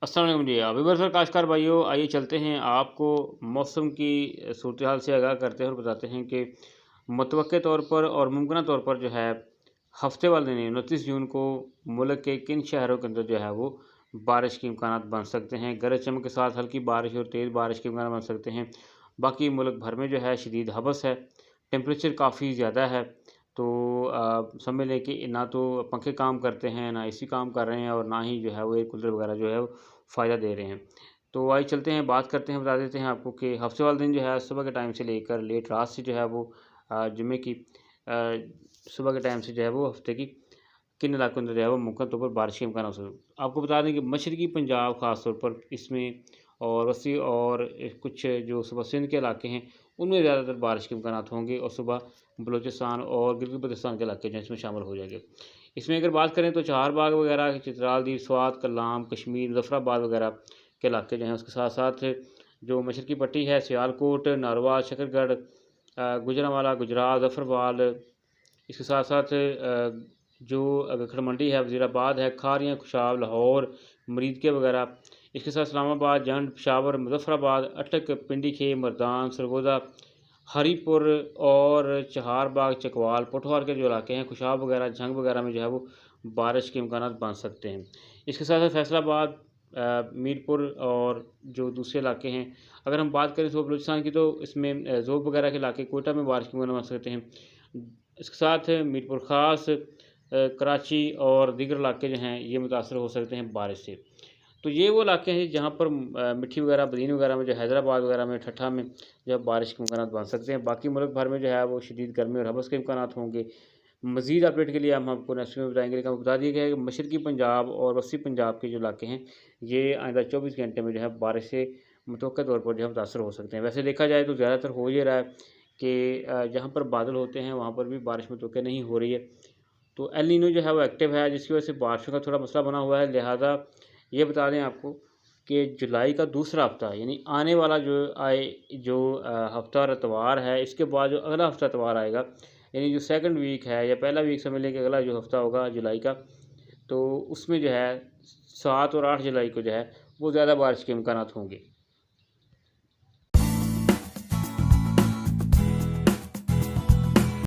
अस्सलाम वालेकुम जी। व्यूअर्स और काश्तकार भाइयों, आइए चलते हैं आपको मौसम की सूरत हाल से आगाह करते हैं और बताते हैं कि मुतवक्के तौर पर और मुमकिन तौर पर जो है हफ्ते वाले दिन 29 जून को मुल्क के किन शहरों के अंदर जो है वो बारिश के इम्कानात बन सकते हैं। गरज चमक के साथ हल्की बारिश और तेज़ बारिश के इम्कान बन सकते हैं। बाकी मुल्क भर में जो है शदीद हबस है, टेम्परेचर काफ़ी ज़्यादा है। तो समझ लें कि ना तो पंखे काम करते हैं, ना एसी काम कर रहे हैं और ना ही जो है वो एयर कूलर वगैरह जो है वो फ़ायदा दे रहे हैं। तो आइए चलते हैं, बात करते हैं, बता देते हैं आपको कि हफ्ते वाले दिन जो है सुबह के टाइम से लेकर लेट रात से जो है वो जुम्मे की सुबह के टाइम से जो है वो हफ्ते की किन इलाकों के अंदर जो है वो मुमकिन तौर पर बारिश के इम्कान हो सकते। आपको बता दें कि मशरकी पंजाब ख़ास तौर पर इसमें और वसी और कुछ जो सुबह सिंध के इलाके हैं उनमें ज़्यादातर बारिश के इम्कान होंगे और सुबह बलूचिस्तान और गिलगित बल्तिस्तान के इलाके जो हैं इसमें शामिल हो जाएंगे। इसमें अगर बात करें तो चहारबाग वगैरह, चित्राल, दीप, स्वात, कल्लाम, कश्मीर, मुज़फ़्फ़राबाद वगैरह के इलाके जो हैं, उसके साथ साथ जो मशरकी पट्टी है सियालकोट, नारवा, शकरगढ़, गुजरांवाला, गुजरात, ज़फ़रवाल, इसके साथ साथ जो गखड़ मंडी है, वज़ीराबाद है, खारियाँ, खुशाब, लाहौर, मरीदके वगैरह, इसके साथ इस्लामाबाद, जंड, पेशावर, मुज़फ़्फ़राबाद, अटक, पिंडी खेम, मरदान, सरगोदा, हरीपुर और चहारबाग, चकवाल, पोठवार के जो इलाके हैं, खुशाब वगैरह, झंग वगैरह में जो है वो बारिश के इम्कानात बन सकते हैं। इसके साथ साथ फैसलाबाद, मीरपुर और जो दूसरे इलाके हैं, अगर हम बात करें सूबा बलूचिस्तान की तो इसमें ज़ोब वगैरह के इलाके, कोयटा में बारिश के इम्कान बन सकते हैं। इसके साथ मीरपुर ख़ास, कराची और दीगर इलाके जो हैं ये मुतासर हो सकते हैं बारिश से। तो ये वो इलाके हैं जहाँ पर मिट्टी वगैरह, बदीन वगैरह में, जो हैदराबाद वगैरह में, ठट्ठा में जो है बारिश के इम्कानात बन सकते हैं। बाकी मुल्क भर में जो है वो शदीद गर्मी और हबस के इम्कानात होंगे। मज़ीद अपडेट के लिए हम आपको नेक्स्ट में बताएँगे, लेकिन आपको बता दिया गया है कि मशरकी पंजाब और वसी पंजाब के जो इलाके हैं ये आइंदा 24 घंटे में जो है बारिश से मुतवक्का तौर पर जो है मुतासर हो सकते हैं। वैसे देखा जाए तो ज़्यादातर हो ये रहा है कि जहाँ पर बादल होते हैं वहाँ पर भी बारिश मुतवक्का नहीं हो रही है। तो एल नीनो जो है वो एक्टिव है, जिसकी वजह से बारिशों का थोड़ा मसला बना हुआ है। लिहाजा ये बता दें आपको कि जुलाई का दूसरा हफ़्ता यानी आने वाला जो हफ़्ता और एतवार है, इसके बाद जो अगला हफ़्ता एतवार आएगा, यानी जो सेकंड वीक है या पहला वीक समझ लें कि अगला जो हफ़्ता होगा जुलाई का, तो उसमें जो है 7 और 8 जुलाई को जो है वो ज़्यादा बारिश के इम्कानात होंगे।